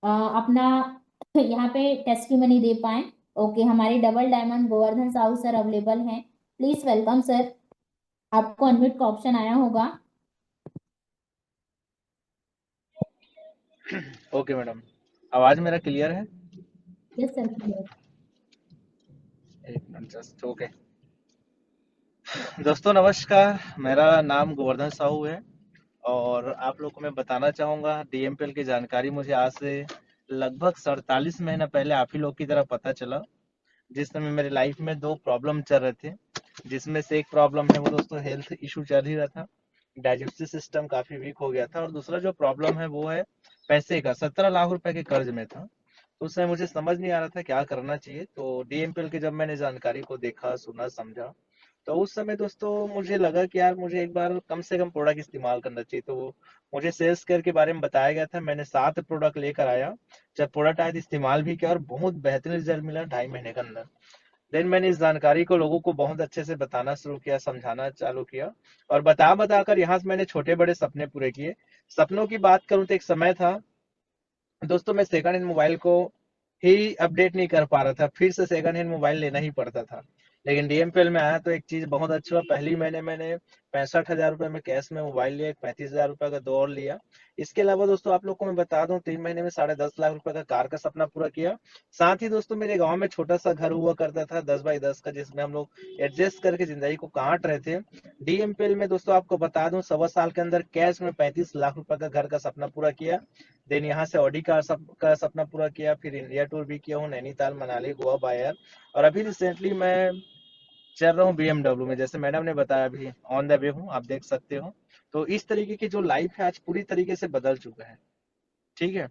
[SPEAKER 2] अपना यहाँ पे टेस्टिमनी दे पाए। ओके, हमारे double diamond Govardhan Sahu sir available हैं, प्लीज वेलकम सर। आपको अनम्यूट का ऑप्शन आया होगा।
[SPEAKER 3] ओके मैडम, आवाज मेरा क्लियर है?
[SPEAKER 2] Yes sir, clear.
[SPEAKER 3] एक मिनट जस्ट। ओके दोस्तों नमस्कार, मेरा नाम गोवर्धन साहू है और आप लोग को मैं बताना चाहूँगा DMPL की जानकारी मुझे आज से लगभग 47 महीना पहले आप ही लोग की तरह पता चला, जिस समय मेरे लाइफ में 2 प्रॉब्लम चल रहे थे, जिसमें से एक प्रॉब्लम है वो दोस्तों हेल्थ इशू चल ही रहा था, डाइजेस्टिव सिस्टम काफी वीक हो गया था, और दूसरा जो प्रॉब्लम है वो है पैसे का। 17 लाख रुपए के कर्ज में था। तो उस समय मुझे समझ नहीं आ रहा था क्या करना चाहिए। तो DMPL की जब मैंने जानकारी को देखा, सुना, समझा, तो उस समय दोस्तों मुझे लगा कि यार मुझे एक बार कम से कम प्रोडक्ट इस्तेमाल करना चाहिए। तो मुझे सेल्स केयर के बारे में बताया गया था, मैंने 7 प्रोडक्ट लेकर आया। जब प्रोडक्ट आया तो इस्तेमाल भी किया और बहुत बेहतरीन रिजल्ट मिला 2.5 महीने के अंदर। देन मैंने इस जानकारी को लोगों को बहुत अच्छे से बताना शुरू किया, समझाना चालू किया, और बता बता कर यहाँ से मैंने छोटे बड़े सपने पूरे किए। सपनों की बात करूँ तो एक समय था दोस्तों, मैं सेकंड हैंड मोबाइल को ही अपडेट नहीं कर पा रहा था, फिर से सेकंड हैंड मोबाइल लेना ही पड़ता था। लेकिन DMPL में आया तो एक चीज बहुत अच्छा हुआ, पहली महीने मैंने 65,000 रुपए में कैश में मोबाइल लिया, एक 35,000 रुपए का 2 और लिया। इसके अलावा दोस्तों आप लोग को मैं बता दूं 3 महीने में 10.5 लाख रुपए का कार का सपना पूरा किया। साथ ही दोस्तों मेरे गाँव में छोटा सा घर हुआ करता था 10 बाई 10 का, जिसमें हम लोग एडजस्ट करके जिंदगी को काट रहे थे। DMPL में दोस्तों आपको बता दूं 1.25 साल के अंदर कैश में 35 लाख रुपए का घर का सपना पूरा किया। देन यहाँ से ऑडी का सपना पूरा किया, फिर इंडिया टूर भी किया हूँ, नैनीताल, मनाली, गोवा, बाय एयर। और अभी रिसेंटली मैं चल रहा हूँ BMW में, जैसे मैडम ने बताया अभी ऑन द वे हूँ, आप देख सकते हो। तो इस तरीके की जो लाइफ है आज पूरी तरीके से बदल चुका है। ठीक है,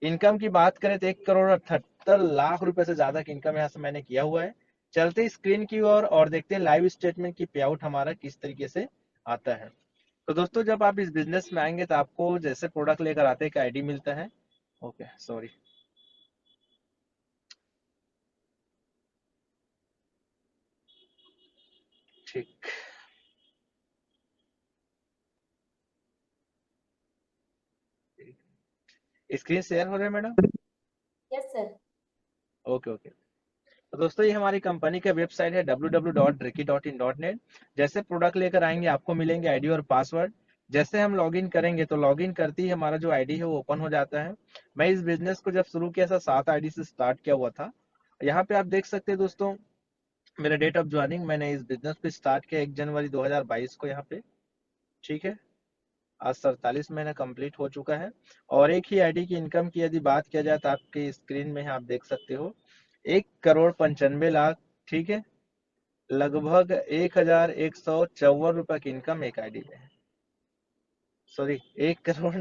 [SPEAKER 3] इनकम की बात करें तो 1,78,00,000 रुपए से ज्यादा की इनकम यहाँ से मैंने किया हुआ है। चलते स्क्रीन की ओर और देखते हैं लाइव स्टेटमेंट की पे आउट हमारा किस तरीके से आता है। तो दोस्तों जब आप इस बिजनेस में आएंगे तो आपको जैसे प्रोडक्ट लेकर आते हैं एक ID मिलता है। ओके सॉरी, ठीक, स्क्रीन शेयर हो रहा है madam?
[SPEAKER 2] Yes sir.
[SPEAKER 3] Okay okay. तो दोस्तों ये हमारी कंपनी का वेबसाइट है www.ricky.in.net। जैसे प्रोडक्ट लेकर आएंगे आपको मिलेंगे ID और पासवर्ड। जैसे हम लॉगिन करेंगे तो लॉगिन करते ही हमारा जो ID है वो ओपन हो जाता है। मैं इस बिजनेस को जब शुरू किया था 7 ID से स्टार्ट किया हुआ था। यहाँ पे आप देख सकते हैं दोस्तों मेरा डेट ऑफ ज्वाइनिंग, मैंने इस बिजनेस को स्टार्ट किया 1 जनवरी 2022 को यहाँ पे। ठीक है, आज 47 महीना कंप्लीट हो चुका है। और एक ही ID की इनकम की यदि बात किया जाए तो आपके स्क्रीन में आप देख सकते हो 1,95,00,000। ठीक है, लगभग 1,154 रुपए की इनकम एक ID में है। सॉरी, 1 करोड़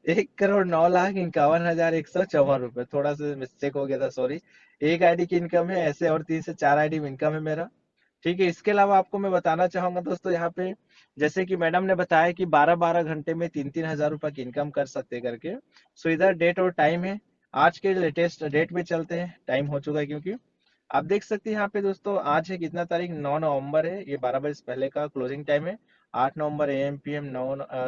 [SPEAKER 3] 1,09,51,154 रुपए, थोड़ा सा मिस्टेक हो गया था, सॉरी। एक ID की इनकम है ऐसे, और 3 से 4 ID में इनकम है मेरा। ठीक है। इसके अलावा आपको मैं बताना चाहूंगा दोस्तों, यहाँ पे जैसे कि मैडम ने बताया कि 12-12 घंटे में 3-3 हजार रुपए की इनकम कर सकते करके। सो इधर डेट और टाइम है, आज के लेटेस्ट डेट पे चलते हैं, टाइम हो चुका है क्योंकि आप देख सकते हैं यहाँ पे दोस्तों, आज है कितना तारीख, 9 नवंबर है। ये 12 बजे से पहले का क्लोजिंग टाइम है। 8 नवंबर AM PM,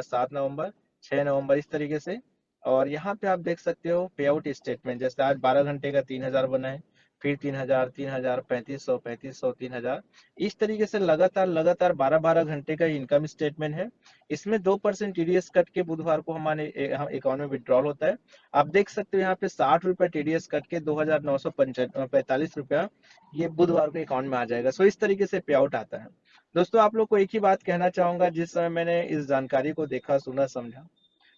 [SPEAKER 3] 7 नवंबर, 6 नवंबर, इस तरीके से। और यहाँ पे आप देख सकते हो पे आउट स्टेटमेंट, जैसे आज 12 घंटे का 3 हजार बना है, फिर 3 हजार, 3 हजार, 3500, 3500, 3 हजार, इस तरीके से लगातार लगातार 12-12 घंटे का इनकम स्टेटमेंट है। इसमें 2% TDS कट के बुधवार को हमारे अकाउंट में विड्रॉल होता है। आप देख सकते हो यहाँ पे 60 रुपए TDS कट के 2,945 रुपया ये बुधवार को अकाउंट में आ जाएगा। सो इस तरीके से पे आउट आता है। दोस्तों आप लोग को एक ही बात कहना चाहूंगा, जिस समय मैंने इस जानकारी को देखा, सुना, समझा,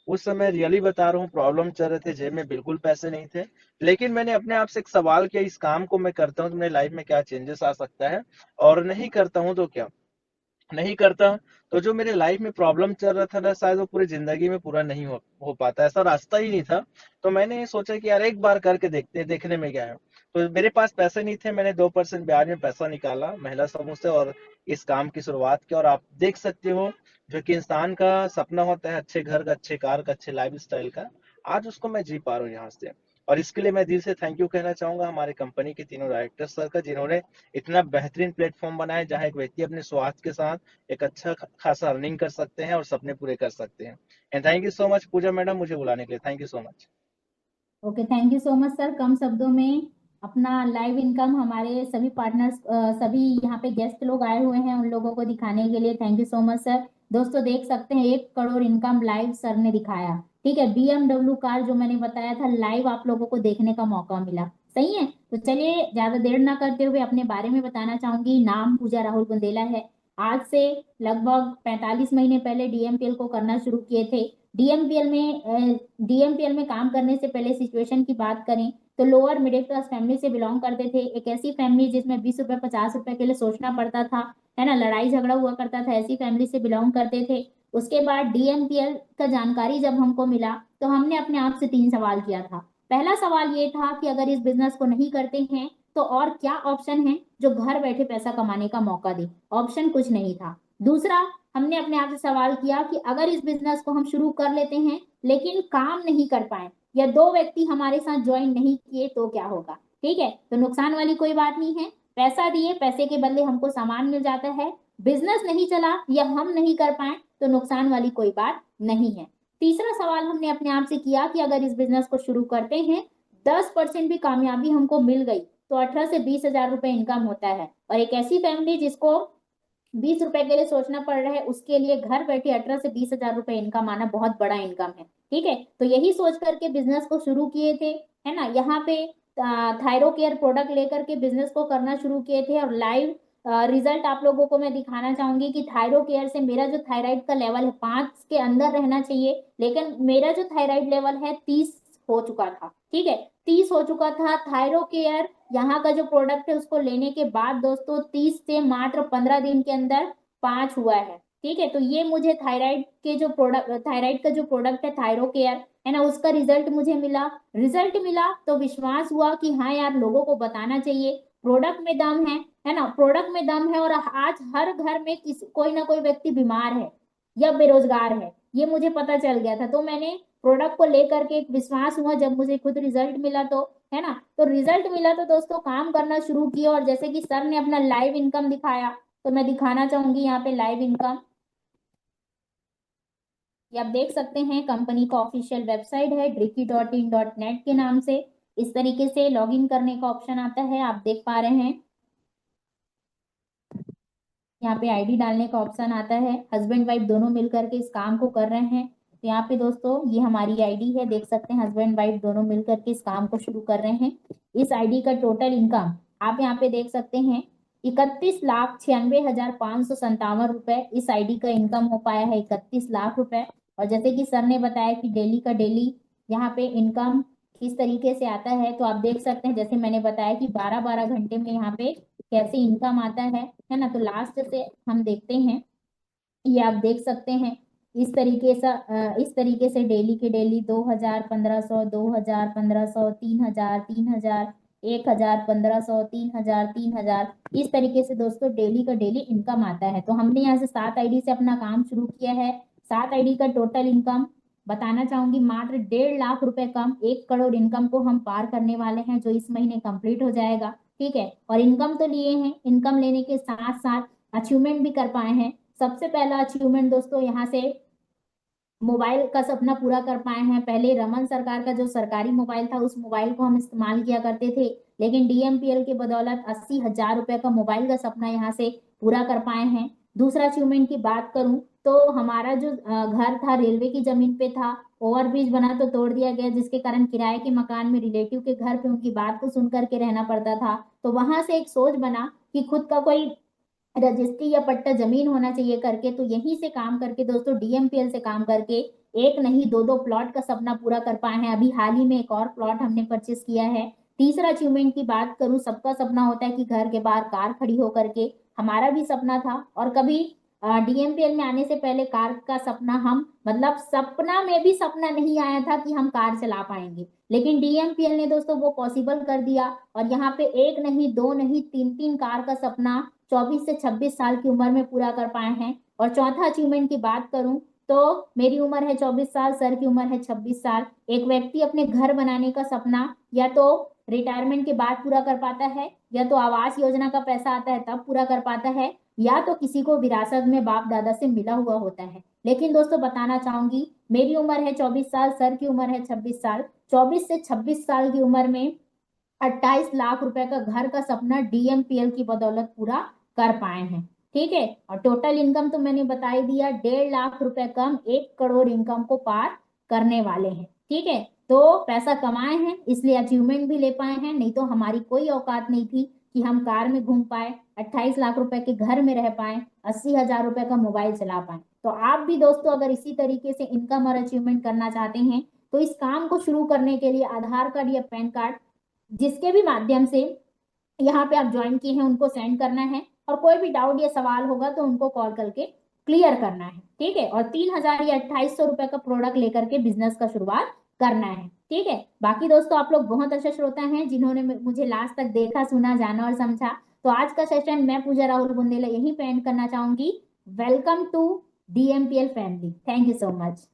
[SPEAKER 3] उस समय रियली बता रहा हूँ प्रॉब्लम चल रहे थे, जेब में बिल्कुल पैसे नहीं थे। लेकिन मैंने अपने आप से एक सवाल किया, इस काम को मैं करता हूँ तो मेरी लाइफ में क्या चेंजेस आ सकता है, और नहीं करता हूँ तो क्या, नहीं करता तो जो मेरे लाइफ में प्रॉब्लम चल रहा था ना, शायद वो पूरी जिंदगी में पूरा नहीं हो पाता, ऐसा रास्ता ही नहीं था। तो मैंने ये सोचा कि यार एक बार करके देखते, देखने में क्या है। तो मेरे पास पैसे नहीं थे, मैंने 2% ब्याज में पैसा निकाला महिला समूह से और इस काम की शुरुआत की। और आप देख सकते हो, जो कि इंसान का सपना होता है, अच्छे घर का, अच्छे कार का, अच्छे लाइफ स्टाइल का, आज उसको मैं जी पा रहा हूँ यहाँ से। और इसके लिए मैं दिल से थैंक यू कहना चाहूंगा हमारे कंपनी के तीनों डायरेक्टर सर का, जिन्होंने इतना बेहतरीन प्लेटफॉर्म बनाया जहाँ एक व्यक्ति अपने स्वास्थ्य के साथ एक अच्छा खासा अर्निंग कर सकते हैं और सपने पूरे कर सकते हैं। And thank you so much Pooja madam, मुझे बुलाने के लिए thank you so much.
[SPEAKER 2] Okay, thank you so much sir. कम शब्दों में अपना लाइव इनकम हमारे सभी पार्टनर्स, सभी यहाँ पे गेस्ट लोग आए हुए हैं, उन लोगों को दिखाने के लिए thank you so much sir. दोस्तों देख सकते हैं 1 करोड़ इनकम लाइव सर ने दिखाया। ठीक है, BMW कार जो मैंने बताया था लाइव आप लोगों को देखने का मौका मिला। सही है, तो चलिए ज्यादा देर ना करते हुए अपने बारे में बताना चाहूंगी। नाम पूजा राहुल बुंदेला है। आज से लगभग 45 महीने पहले DMPL को करना शुरू किए थे। डीएमपीएल में काम करने से पहले सिचुएशन की बात करें तो लोअर मिडिल क्लास फैमिली से बिलोंग करते थे। एक ऐसी फैमिली जिसमें 20 रुपए 50 रुपए के लिए सोचना पड़ता था, है ना, लड़ाई झगड़ा हुआ करता था, ऐसी फैमिली से बिलोंग करते थे। उसके बाद DMPL का जानकारी जब हमको मिला तो हमने अपने आप से 3 सवाल किया था। पहला सवाल ये था कि अगर इस बिजनेस को नहीं करते हैं तो और क्या ऑप्शन है जो घर बैठे पैसा कमाने का मौका दे। ऑप्शन कुछ नहीं था। दूसरा, हमने अपने आप से सवाल किया कि अगर इस बिजनेस को हम शुरू कर लेते हैं लेकिन काम नहीं कर पाए या 2 व्यक्ति हमारे साथ ज्वाइन नहीं किए तो क्या होगा। ठीक है, तो नुकसान वाली कोई बात नहीं है। पैसा दिए, पैसे के बदले हमको सामान मिल जाता है। बिजनेस नहीं चला या हम नहीं कर पाए तो नुकसान वाली कोई बात नहीं है। तीसरा सवाल हमने अपने आप से किया कि अगर इस बिजनेस को शुरू करते हैं, 10% भी कामयाबी हमको मिल गई तो 18 से 20 हजार रुपए इनकम होता है। और एक ऐसी फैमिली जिसको 20 रुपए के लिए सोचना पड़ रहा है, उसके लिए घर बैठे 18 से 20 हजार रुपए इनकम आना बहुत बड़ा इनकम है। ठीक है, तो यही सोच करके बिजनेस को शुरू किए थे, है ना। यहाँ पे थायरो केयर प्रोडक्ट लेकर के बिजनेस को करना शुरू किए थे। और लाइव रिजल्ट आप लोगों को मैं दिखाना चाहूंगी कि थायरो केयर से मेरा जो थायराइड का लेवल है 5 के अंदर रहना चाहिए, लेकिन मेरा जो थायराइड लेवल है 30 हो चुका था। ठीक है, 30 हो चुका था। थायरो केयर यहाँ का जो प्रोडक्ट है उसको लेने के बाद दोस्तों 30 से मात्र 15 दिन के अंदर 5 हुआ है। ठीक है, तो ये मुझे थायराइड का जो प्रोडक्ट है थायरो केयर, है ना, उसका रिजल्ट मुझे मिला। रिजल्ट मिला तो विश्वास हुआ कि हाँ यार लोगों को बताना चाहिए, प्रोडक्ट में दम है ना, प्रोडक्ट में दम है। और आज हर घर में कोई ना कोई व्यक्ति बीमार है या बेरोजगार है, ये मुझे पता चल गया था। तो मैंने प्रोडक्ट को लेकर के एक विश्वास हुआ, जब मुझे खुद रिजल्ट मिला तो, है ना, तो रिजल्ट मिला तो दोस्तों काम करना शुरू किया। और जैसे कि सर ने अपना लाइव इनकम दिखाया तो मैं दिखाना चाहूंगी यहाँ पे लाइव इनकम। ये आप देख सकते हैं कंपनी का ऑफिशियल वेबसाइट है dricky.in.net के नाम से। इस तरीके से लॉगिन करने का ऑप्शन आता है, आप देख पा रहे हैं। यहाँ पे आईडी डालने का ऑप्शन आता है। हस्बैंड वाइफ दोनों मिलकर के इस काम को कर रहे हैं। तो यहाँ पे दोस्तों ये हमारी आईडी है, देख सकते हैं हस्बैंड वाइफ दोनों मिलकर के इस काम को शुरू कर रहे हैं। इस आईडी का टोटल इनकम आप यहाँ पे देख सकते हैं 31,96,557 रुपए इस आईडी का इनकम हो पाया है, 31 लाख रुपए। और जैसे कि सर ने बताया कि डेली का डेली यहाँ पे इनकम किस तरीके से आता है, तो आप देख सकते हैं जैसे मैंने बताया कि 12-12 घंटे में यहाँ पे कैसे इनकम आता है ना। तो लास्ट से हम देखते हैं, ये आप देख सकते हैं इस तरीके से डेली के डेली 2,000, 1,500, 2,000, 1,500, 3,000, 3,000, 1000, 1500, 3000, 3000, इस तरीके से दोस्तों डेली का डेली इनकम आता है। तो हमने यहाँ से 7 आईडी से अपना काम शुरू किया है। 7 आईडी का टोटल इनकम बताना चाहूंगी मात्र 1.5 लाख रुपए कम 1 करोड़ इनकम को हम पार करने वाले हैं, जो इस महीने कंप्लीट हो जाएगा। ठीक है, और इनकम तो लिए हैं, इनकम लेने के साथ साथ अचीवमेंट भी कर पाए हैं। सबसे पहला अचीवमेंट दोस्तों यहाँ से मोबाइल का सपना पूरा कर पाए हैं। पहले रमन सरकार का जो सरकारी मोबाइल था उस मोबाइल को हम इस्तेमाल किया करते थे, लेकिन डीएमपीएल के बदौलत 80,000 रुपए का मोबाइल का सपना यहाँ से पूरा कर पाए हैं। दूसरा अचीवमेंट की बात करूं तो हमारा जो घर था रेलवे की जमीन पे था, ओवरब्रिज बना तो तोड़ दिया गया, जिसके कारण किराए के मकान में रिलेटिव के घर पे उनकी बात को सुन करके रहना पड़ता था। तो वहां से एक सोच बना कि खुद का कोई रजिस्ट्री या पट्टा जमीन होना चाहिए करके, तो यहीं से काम करके दोस्तों डीएमपीएल से काम करके एक नहीं दो प्लॉट का सपना पूरा कर पाए हैं। अभी हाल ही में एक और प्लॉट हमने परचेस किया है। तीसरा अचीवमेंट की बात करूं, सबका सपना होता है कि घर के बाहर कार खड़ी हो करके, हमारा भी सपना था। और कभी डीएमपीएल में आने से पहले कार का सपना हम मतलब सपना में भी सपना नहीं आया था कि हम कार चला पाएंगे, लेकिन डीएमपीएल ने दोस्तों वो पॉसिबल कर दिया। और यहाँ पे एक नहीं दो नहीं तीन कार का सपना 24 से 26 साल की उम्र में पूरा कर पाए हैं। और चौथा अचीवमेंट की बात करूं तो मेरी उम्र है 24 साल, सर की उम्र है 26 साल। एक व्यक्ति अपने घर बनाने का सपना या तो रिटायरमेंट के बाद पूरा कर पाता है, या तो आवास योजना का पैसा आता है तब पूरा कर पाता है, या तो किसी को विरासत में बाप दादा से मिला हुआ होता है। लेकिन दोस्तों बताना चाहूंगी मेरी उम्र है 24 साल, सर की उम्र है 26 साल। 24 से 26 साल की उम्र में 28 लाख रुपए का घर का सपना डीएमपीएल की बदौलत पूरा कर पाए हैं। ठीक है, और टोटल इनकम तो मैंने बता ही दिया, 1.5 लाख रुपए कम 1 करोड़ इनकम को पार करने वाले हैं। ठीक है, तो पैसा कमाए हैं इसलिए अचीवमेंट भी ले पाए हैं, नहीं तो हमारी कोई औकात नहीं थी कि हम कार में घूम पाए, 28 लाख रुपए के घर में रह पाए, 80,000 रुपए का मोबाइल चला पाए। तो आप भी दोस्तों अगर इसी तरीके से इनकम और अचीवमेंट करना चाहते हैं तो इस काम को शुरू करने के लिए आधार कार्ड या पैन कार्ड जिसके भी माध्यम से यहाँ पे आप ज्वाइन किए हैं उनको सेंड करना है, और कोई भी डाउट या सवाल होगा तो उनको कॉल करके क्लियर करना है। ठीक है, और 3,000 या 2,800 रुपए का प्रोडक्ट लेकर के बिजनेस का शुरुआत करना है। ठीक है, बाकी दोस्तों आप लोग बहुत अच्छे श्रोता हैं जिन्होंने मुझे लास्ट तक देखा, सुना, जाना और समझा। तो आज का सेशन मैं पूजा राहुल बुंदेला यहीं पे एंड करना चाहूंगी। Welcome to DMPL family. Thank you so much.